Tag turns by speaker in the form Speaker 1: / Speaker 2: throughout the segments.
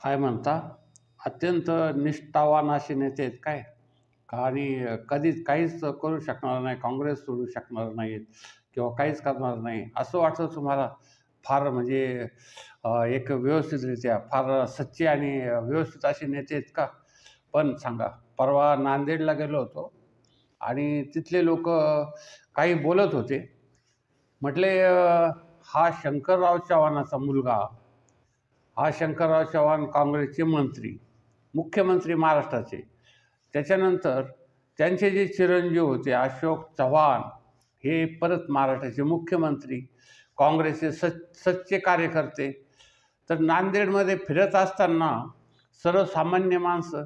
Speaker 1: काय म्हणता, अत्यंत निष्ठावान असे नेते आहेत काय का आणि कधीच काहीच करू शकणार नाही, काँग्रेस सोडू शकणार नाहीत किंवा काहीच करणार नाही असं वाटतं तुम्हाला? फार म्हणजे एक व्यवस्थितरित्या फार सच्चे आणि व्यवस्थित असे नेते आहेत का? पण सांगा, परवा नांदेडला गेलो होतो आणि तिथले लोक काही बोलत होते. म्हटले हा शंकरराव चव्हाणाचा मुलगा, हा शंकरराव चव्हाण काँग्रेसचे मंत्री, मुख्यमंत्री महाराष्ट्राचे. त्याच्यानंतर त्यांचे जे चिरंजीव होते अशोक चव्हाण, हे परत महाराष्ट्राचे मुख्यमंत्री, काँग्रेसचे सच्चे कार्यकर्ते. तर नांदेडमध्ये फिरत असताना सर्वसामान्य माणसं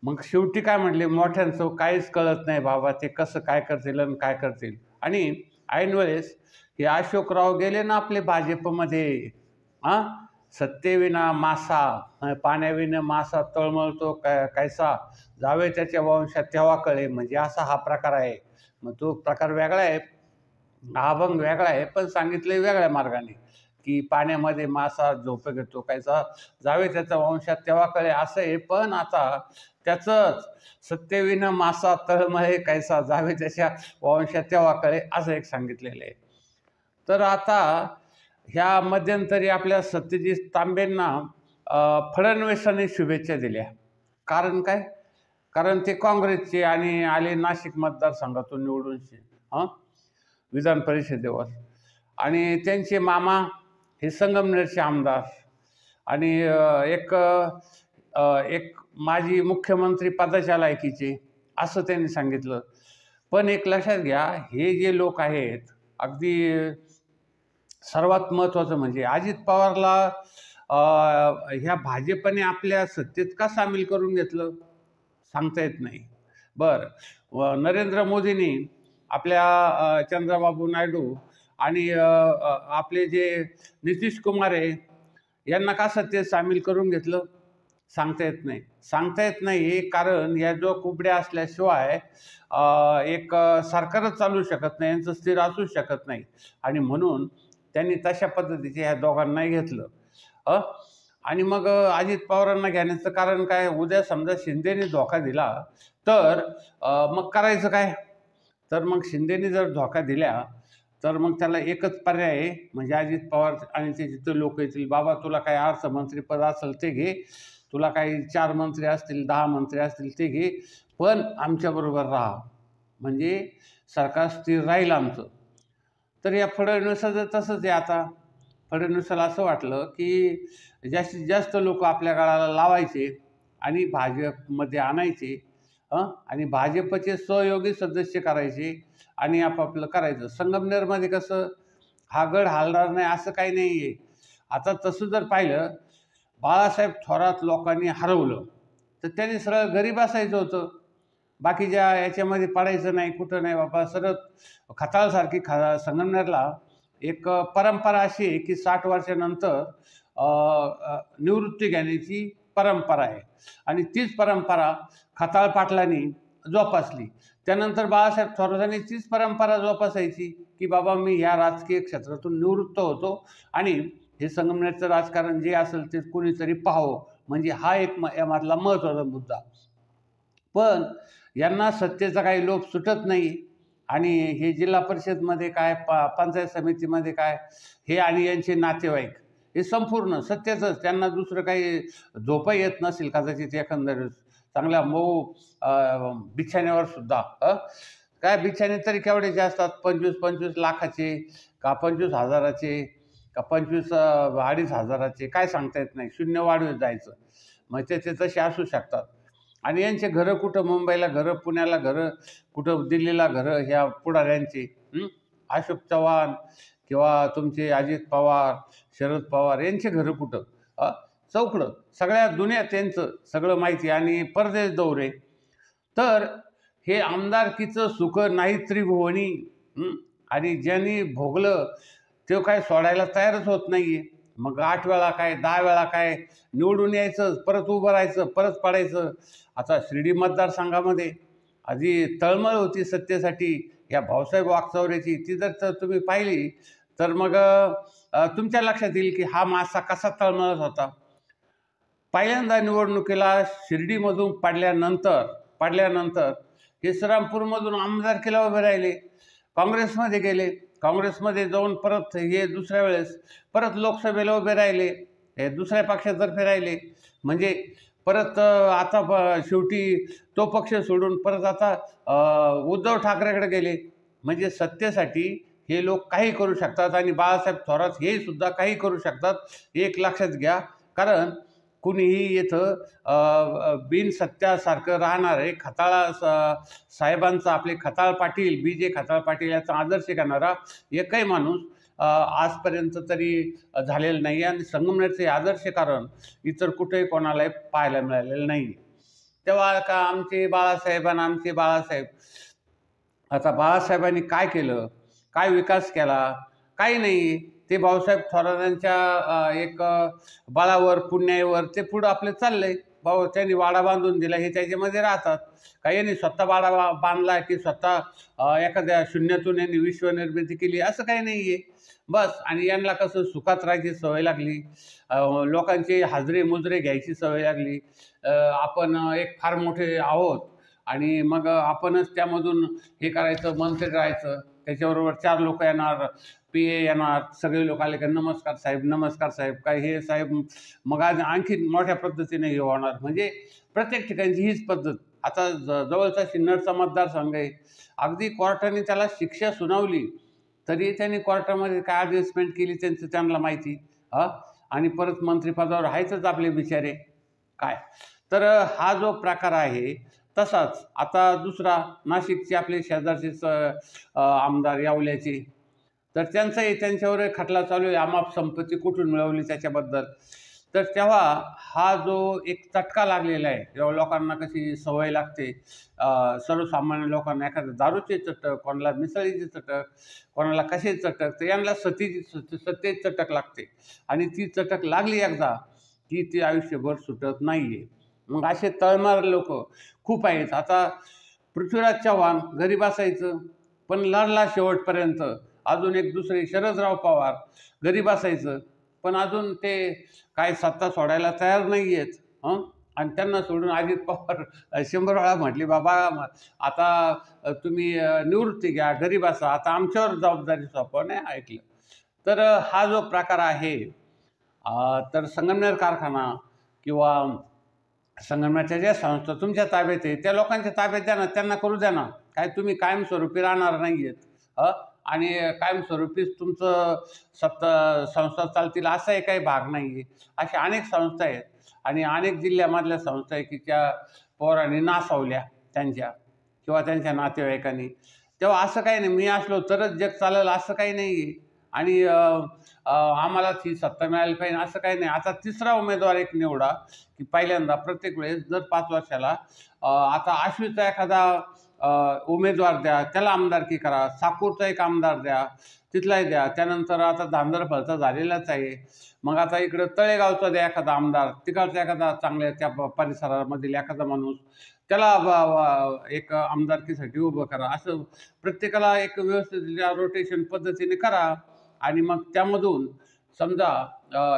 Speaker 1: मग शेवटी काय म्हटले, मोठ्यांचं काहीच कळत नाही बाबा, ते कसं काय करतील आणि काय करतील. आणि ऐनवेळेस हे अशोकराव गेले ना आपले भाजपमध्ये. हां, सत्तेविना मासा, पाण्याविना मासा तळमळतो कैसा, जावे त्याच्या वंशात तेव्हा कळे. म्हणजे असा हा प्रकार आहे. मग तो प्रकार वेगळा आहे, हा अभंग वेगळा आहे, पण सांगितलं वेगळ्या मार्गाने की पाण्यामध्ये मासा झोप घेतो कैसा, जावे त्याच्या वंशात तेव्हा कळे असं आहे. पण आता त्याचंच सत्तेविना मासा तळमळे कैसा, जावे त्याच्या वंशात तेव्हा कळे असं एक सांगितलेलं आहे. तर आता ह्या मध्यंतरी आपल्या सत्यजित तांबेंना फडणवीसांनी शुभेच्छा दिल्या. कारण काय? कारण ते काँग्रेसचे आणि आले नाशिक मतदारसंघातून निवडून हां विधान परिषदेवर. आणि त्यांचे मामा हे संगमनेरचे आमदार आणि एक माजी मुख्यमंत्री पदाच्या लायकीचे असं त्यांनी सांगितलं. पण एक लक्षात घ्या, हे जे लोक आहेत, अगदी सर्वात महत्त्वाचं म्हणजे अजित पवारला ह्या भाजपने आपल्या सत्तेत का सामील करून घेतलं सांगता येत नाही. नरेंद्र मोदींनी आपल्या चंद्रबाबू नायडू आणि आपले जे नितीश कुमार आहे यांना का सत्तेत सामील करून घेतलं सांगता येत नाही. सांगता येत नाही कारण या जो कुबड्या असल्याशिवाय एक सरकारच चालू शकत नाही, यांचं स्थिर असू शकत नाही. आणि म्हणून त्यांनी तशा पद्धतीचे ह्या दोघांनाही घेतलं. आणि मग अजित पवारांना घेण्याचं कारण काय? उद्या समजा शिंदेने धोका दिला तर मग करायचं काय? तर मग शिंदेने जर धोका दिला तर मग त्याला एकच पर्याय आहे, म्हणजे अजित पवार आणि ते जिथं लोक येतील, बाबा तुला काय अर्थमंत्रीपद असेल ते घे, तुला काही 4 मंत्री असतील 10 मंत्री असतील ते घे, पण आमच्याबरोबर राहा, म्हणजे सरकार स्थिर राहील आमचं. तर या फडणवीसाचं तसंच आहे. आता फडणवीसाला असं वाटलं की जास्तीत जास्त लोक आपल्या गळाला लावायचे आणि भाजपमध्ये आणायचे आणि भाजपचे सहयोगी सदस्य करायचे आणि आपापलं करायचं. संगमनेरमध्ये कसं हा गड हालणार नाही असं काही नाही आहे. आता तसं जर पाहिलं, बाळासाहेब थोरात लोकांनी हरवलं तर त्यांनी सरळ घरी बसायचं होतं, बाकीच्या याच्यामध्ये पडायचं नाही, कुठं नाही बाबा. सरळ खताळसारखी संगमनेरला एक परंपरा अशी आहे की 60 वर्षानंतर निवृत्ती घेण्याची परंपरा आहे आणि तीच परंपरा खताळ पाटलांनी जोपासली. त्यानंतर बाळासाहेब थोरातांनी तीच परंपरा जोपासायची की बाबा मी ह्या राजकीय क्षेत्रातून निवृत्त होतो आणि हे संगमनेरचं राजकारण जे असेल ते कोणीतरी पाहावं, म्हणजे हा एक यामधला महत्त्वाचा मुद्दा. पण यांना सत्तेचा काही लोभ सुटत नाही आणि हे जिल्हा परिषदमध्ये काय, पंचायत समितीमध्ये काय, हे आणि यांचे नातेवाईक हे संपूर्ण सत्तेचंच. त्यांना दुसरं काही झोपही येत नसेल कदाचित, एकंदरीत चांगल्या मऊ बिछाण्यावर सुद्धा. काय बिछाणे तरी केवढे असतात, 25-25 लाखाचे का 25,000चे का 25-2,500 काय सांगता येत नाही, शून्य वाढवत जायचं. मग ते तसे असू शकतात. आणि यांचे घरं कुठं, मुंबईला घरं, पुण्याला घरं, कुठं दिल्लीला घरं ह्या पुढाऱ्यांची. अशोक चव्हाण किंवा तुमचे अजित पवार, शरद पवार यांचे घरं कुठं? चौकडं सगळ्या दुनियात त्यांचं सगळं माहिती आणि परदेश दौरे. तर हे आमदारकीचं सुख नाही त्रिभुवनी. आणि ज्यांनी भोगलं ते काय सोडायला तयारच होत नाही आहे. मग 8 वेळा काय 10 वेळा काय निवडून यायचं, परत उभं राहायचं, परत पडायचं. आता शिर्डी मतदारसंघामध्ये आधी तळमळ होती सत्तेसाठी या भाऊसाहेब वागचौऱ्याची, ती जर तुम्ही पाहिली तर मग तुमच्या लक्षात येईल की हा मासा कसा तळमळत होता. पहिल्यांदा निवडणुकीला शिर्डीमधून पडल्यानंतर हे श्रीरामपूरमधून आमदारकीला उभे राहिले, काँग्रेसमध्ये गेले, काँग्रेसमध्ये जाऊन परत हे दुसऱ्या वेळेस परत लोकसभेला उभे राहिले, हे दुसऱ्या पक्षातर्फे राहिले. म्हणजे परत आता शेवटी तो पक्ष सोडून परत आता उद्धव ठाकरेकडे गेले. म्हणजे सत्तेसाठी हे लोक काही करू शकतात आणि बाळासाहेब थोरात हे सुद्धा काही करू शकतात, एक लक्षात घ्या. कारण कुणीही इथं बिनसत्यासारखं राहणार आहे. साहेबांचा आपले खताळ पाटील, BJ खताळ पाटील याचा आदर्श घेणारा एकही माणूस आजपर्यंत तरी झालेलं नाही आणि संगमनेरचे आदर्श कारण इतर कुठेही कोणालाही पाहायला मिळालेलं नाही. तेव्हा का आमचे बाळासाहेब आता बाळासाहेबांनी काय केलं, काय विकास केला? काही नाही. ते भाऊसाहेब थोरातांच्या एक बळावर पुण्यावर ते पुढं आपले चाललंय. त्यांनी वाडा बांधून दिला, हे त्याच्यामध्ये राहतात. काही यांनी स्वतः वाडा बांधला की स्वतः एखाद्या शून्यातून यांनी विश्वनिर्मिती केली असं काही नाही आहे. बस. आणि यांना कसं सुखात राहायची सवय लागली, लोकांचे हाजरे मुजरे घ्यायची सवय लागली. आपण एक फार मोठे आहोत आणि मग आपणच त्यामधून हे करायचं, मंत्री राहायचं. त्याच्याबरोबर 4 लोक येणार, PA येणार, सगळे लोक आले का नमस्कार साहेब, काय हे साहेब. मग आज आणखी मोठ्या पद्धतीने हे होणार. म्हणजे प्रत्येक ठिकाणची हीच पद्धत. आता जवळचा सिन्नरचा मतदारसंघ आहे. अगदी कोर्टाने त्याला शिक्षा सुनावली तरी त्यांनी कोर्टामध्ये काय ॲडजस्टमेंट केली त्यांना माहिती. आणि परत मंत्रिपदावर आहेतच आपले बिचारे काय. तर हा जो प्रकार आहे तसाच आता दुसरा नाशिकचे आपले शेजारचेच आमदार यावल्याचे, तर त्यांच्यावर खटला चालू आहे, अमाप संपत्ती कुठून मिळवली त्याच्याबद्दल. तर तेव्हा हा जो एक चटका लागलेला आहे, जेव्हा लोकांना कशी सवय लागते, सर्वसामान्य लोकांना एखादं दारूचे चटक, कोणाला मिसळीचे चटक, कोणाला कसे चटक, तर यांना सत्तेची चटक लागते. आणि ती चटक लागली एकदा की ती आयुष्यभर सुटत नाही आहे. मग असे तळमार लोक खूप आहेत. आता पृथ्वीराज चव्हाण घरी बसायचं पण लढला शेवटपर्यंत. अजून एक दुसरे शरदराव पवार घरी बसायचं पण अजून ते काय सत्ता सोडायला तयार नाही आहेत. आणि त्यांना सोडून अजित पवार 100 वेळा म्हटली, बाबा आता तुम्ही निवृत्ती घ्या, घरी बसा, आता आमच्यावर जबाबदारी सोपवा. नाही ऐकलं. तर हा जो प्रकार आहे, तर संगमनेर कारखाना किंवा संगमनेरच्या ज्या संस्था तुमच्या ताब्यात आहे त्या लोकांच्या ताब्यात द्या ना, त्यांना करू द्या ना. काय तुम्ही कायमस्वरूपी राहणार नाही आहेत आणि कायमस्वरूपीच तुमचं संस्था चालतील असाही काही भाग नाही आहे. अशा अनेक संस्था आहेत आणि अनेक जिल्ह्यामधल्या संस्था आहे की त्या पोरांनी नासावल्या त्यांच्या किंवा त्यांच्या नातेवाईकांनी. तेव्हा असं काही नाही, मी असलो तरच जग चालेल असं काही नाही आहे आणि आम्हालाच ही सत्ता मिळायला पाहिजे असं काही नाही. आता तिसरा उमेदवार एक निवडा की पहिल्यांदा प्रत्येक वेळेस दर 5 वर्षाला आता आश्वीचा एखादा उमेदवार द्या, त्याला आमदारकी करा. साकूरचा एक आमदार द्या, तिथलाही द्या. त्यानंतर आता धांदरफळचा झालेलाच आहे. मग आता इकडं तळेगावचा द्या एखादा आमदार, तिकडचा एखादा चांगल्या त्या परिसरामधील एखादा माणूस, त्याला एक आमदारकीसाठी उभं करा. असं प्रत्येकाला एक व्यवस्थित रोटेशन पद्धतीने करा आणि मग त्यामधून समजा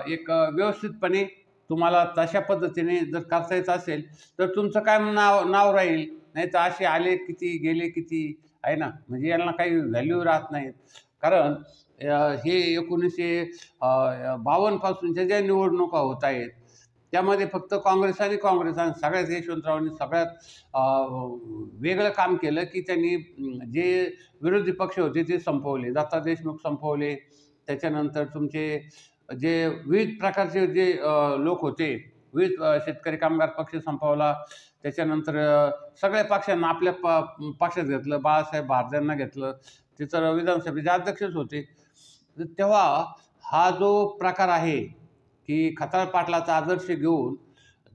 Speaker 1: एक व्यवस्थितपणे तुम्हाला तशा पद्धतीने जर करता येत असेल तर तुमचं काय नाव राहील. नाही तर असे आले किती गेले किती आहे ना, म्हणजे यांना काही व्हॅल्यू राहत नाहीत. कारण हे 1952 पासूनच्या ज्या निवडणुका होत आहेत त्यामध्ये फक्त काँग्रेस आणि सगळ्यात यशवंतरावांनी सगळ्यात वेगळं काम केलं की त्यांनी जे विरोधी पक्ष होते ते संपवले. दत्ता देशमुख संपवले. त्याच्यानंतर तुमचे जे विविध प्रकारचे जे लोक होते, विविध शेतकरी कामगार पक्ष संपवला. त्याच्यानंतर सगळ्या पक्षांना आपल्या पक्षात घेतलं. बाळासाहेब भारद्यांना घेतलं, ते तर विधानसभेचे अध्यक्षच होते. तेव्हा हा जो प्रकार आहे की खताळ पाटलाचा आदर्श घेऊन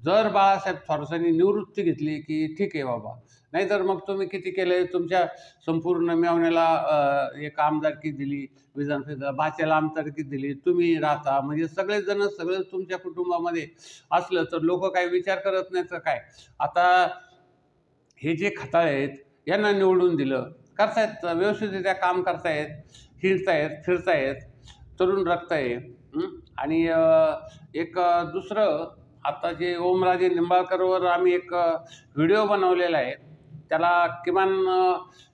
Speaker 1: जर बाळासाहेब थोरातांनी निवृत्ती घेतली की ठीक आहे बाबा, नाहीतर मग तुम्ही किती केलं. तुमच्या संपूर्ण मेवण्याला एक आमदारकी दिली, विधानसभेला बाच्याला आमदारकी दिली, तुम्ही राहता. म्हणजे सगळं तुमच्या कुटुंबामध्ये असलं तर लोक काही विचार करत नाहीत तर काय. आता हे जे खताळ आहेत यांना निवडून दिलं, करतायत व्यवस्थितरित्या काम करतायत, हिंडतायत फिरतायत, तरुण रक्त आहे. आणि एक दुसरं आता जे ओमराजे निंबाळकरवर आम्ही एक व्हिडिओ बनवलेला आहे, त्याला किमान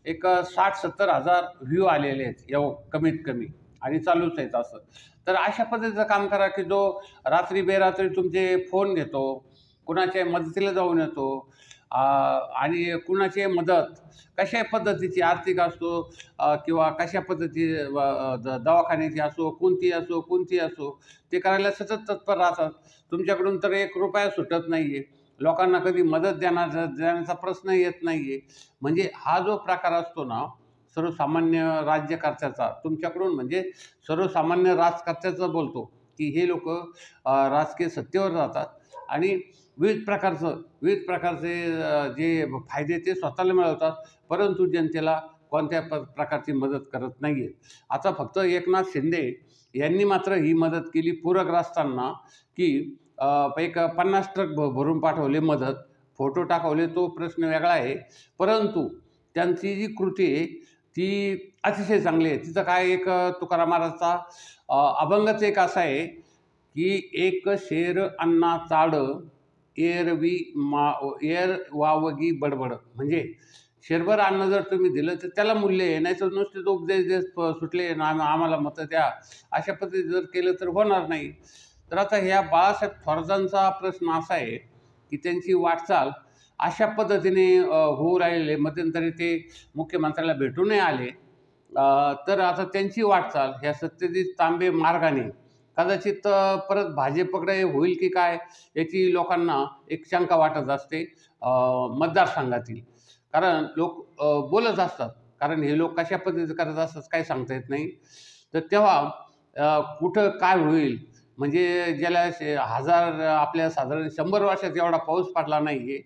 Speaker 1: एक 60-70 हजार व्ह्यू आलेले आहेत कमीत कमी, आणि चालूच आहेत असं. तर अशा पद्धतीचं काम करा की जो रात्री बेरात्री तुमचे फोन घेतो, कुणाच्या मदतीला जाऊन येतो, आणि कुणाची मदत कशा पद्धतीची आर्थिक असो किंवा कशा पद्धती दवाखान्याची असो, कोणती असो ते करायला सतत तत्पर राहतात. तुमच्याकडून तर 1 रुपया सुटत नाही आहे. लोकांना कधी मदत देण्याचा प्रश्न येत नाही आहे. म्हणजे हा जो प्रकार असतो ना, सर्वसामान्य राज्यकर्त्याचा, तुमच्याकडून म्हणजे सर्वसामान्य राजकर्त्याचं बोलतो, की हे लोकं राजकीय सत्तेवर जातात आणि विविध प्रकारचे जे फायदे ते स्वतःला मिळवतात, परंतु जनतेला कोणत्या प्रकारची मदत करत नाही आहेत. आता फक्त एकनाथ शिंदे यांनी मात्र ही मदत केली पूरग्रस्तांना, की एक 50 ट्रक भरून पाठवले मदत. फोटो टाकवले तो प्रश्न वेगळा आहे, परंतु त्यांची जी कृती आहे ती अतिशय चांगली आहे. तिथं काय एक तुकाराम महाराजचा अभंगच एक असा आहे, की एक शेर अन्ना चाड एर वावगी बडबड. म्हणजे शेरभर अन्न जर तुम्ही दिलं तर त्याला मूल्य आहे, नाही तर नुसते तो उपदेश देश सुटले ना आम्हाला मतं द्या, अशा पद्धतीने जर केलं तर होणार नाही. तर आता ह्या बाळासाहेब थोरातांचा प्रश्न असा आहे की त्यांची वाटचाल अशा पद्धतीने होऊ राहिलेले, मध्यंतरी ते मुख्यमंत्र्याला भेटूनही आले. तर आता त्यांची वाटचाल ह्या सत्यजित तांबे मार्गाने कदाचित परत भाजपकडे होईल की काय, याची लोकांना एक शंका वाटत असते मतदारसंघातील. कारण लोक बोलत असतात, कारण हे लोक कशा पद्धतीचं करत असतात काय सांगता येत नाही. तर तेव्हा कुठं काय होईल, म्हणजे ज्याला आपल्या साधारण 100 वर्षात एवढा पाऊस पडला नाही आहे,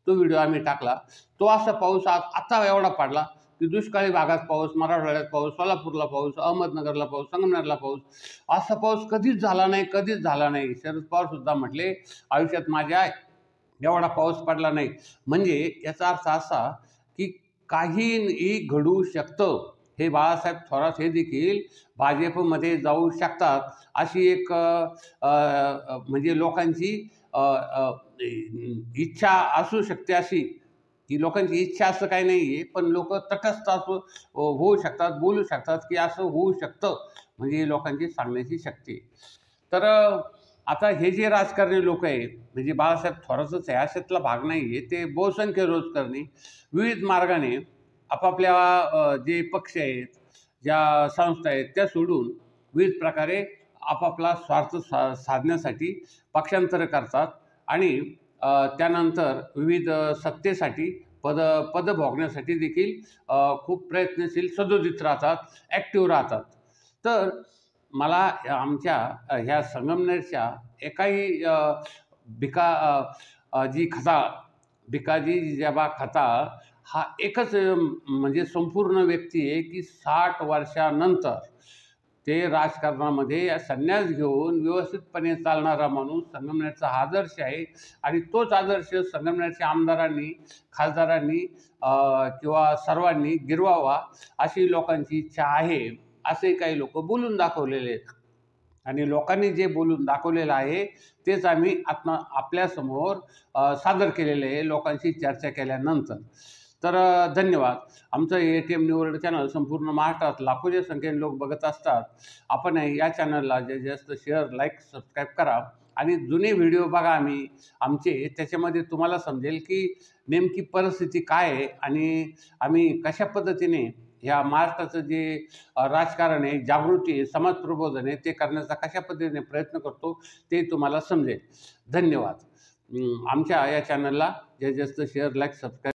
Speaker 1: तो व्हिडिओ आम्ही टाकला. तो असा पाऊस आता एवढा पडला की दुष्काळी भागात पाऊस, मराठवाड्यात पाऊस, सोलापूरला पाऊस, अहमदनगरला पाऊस, संगमनेरला पाऊस, असा पाऊस कधीच झाला नाही. शरद पवारसुद्धा म्हटले, आयुष्यात माझ्या एवढा पाऊस पडला नाही. म्हणजे याचा अर्थ असा की काहीही घडू शकतं. हे बाळासाहेब थोरात हे देखील भाजपमध्ये जाऊ शकतात, अशी एक म्हणजे लोकांची इच्छा असू शकते. अशी की लोकांची इच्छा असं काही नाही आहे, पण लोक तटस्थ होऊ शकतात, बोलू शकतात की असं होऊ शकतं, म्हणजे लोकांची सांगण्याची शक्ती. तर आता हे जे राजकारणी लोक आहेत, म्हणजे बाळासाहेब थोरातच आहे अशातला भाग नाही आहे, ते बहुसंख्य रोजकारणी विविध मार्गाने आपापल्या जे पक्ष आहेत, ज्या संस्था आहेत त्या सोडून विविध प्रकारे आपापला स्वार्थ साधण्यासाठी पक्षांतर करतात आणि त्यानंतर विविध सत्तेसाठी पद भोगण्यासाठी देखील खूप प्रयत्नशील, सदोदित राहतात, ॲक्टिव्ह राहतात. तर मला आमच्या ह्या संगमनेरच्या एकाही भिकाजी जिजाबा खताळ हा एकच म्हणजे संपूर्ण व्यक्ती आहे की 60 वर्षानंतर ते राजकारणामध्ये संन्यास घेऊन व्यवस्थितपणे चालणारा माणूस संगमनेरचा आदर्श आहे. आणि तोच आदर्श संगमनेरच्या आमदारांनी, खासदारांनी किंवा सर्वांनी गिरवावा अशी लोकांची इच्छा आहे, असे काही लोक बोलून दाखवलेले आहेत. आणि लोकांनी जे बोलून दाखवलेलं आहे तेच आम्ही आपल्यासमोर सादर केलेले आहे लोकांशी चर्चा केल्यानंतर. तर धन्यवाद. आमचं ATM न्यूज वर्ल्ड चॅनल संपूर्ण महाराष्ट्रात लाखोच्या संख्येने लोक बघत असतात. आपण या चॅनलला जास्त शेअर, लाईक, सबस्क्राईब करा आणि जुने व्हिडिओ बघा आमचे, त्याच्यामध्ये तुम्हाला समजेल की नेमकी परिस्थिती काय आहे आणि आम्ही कशा पद्धतीने ह्या महाराष्ट्राचं जे राजकारण आहे, जागृती आहे, समाज प्रबोधन आहे, ते करण्याचा कशा पद्धतीने प्रयत्न करतो ते तुम्हाला समजेल. धन्यवाद. आमच्या या चॅनलला जास्त शेअर, लाईक, सबस्क्राईब